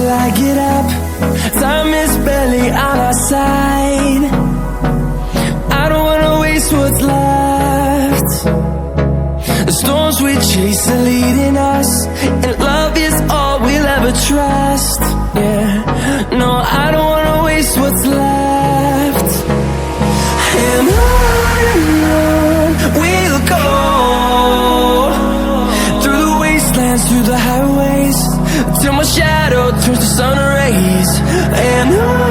I get up. Time is barely on our side. I don't wanna waste what's left. The storms we chase are leading us, and love is all we'll ever trust. Yeah, no, I don't wanna waste what's left. And on we'll go, through the wastelands, through the highways, till my shadow turns to sun rays. And on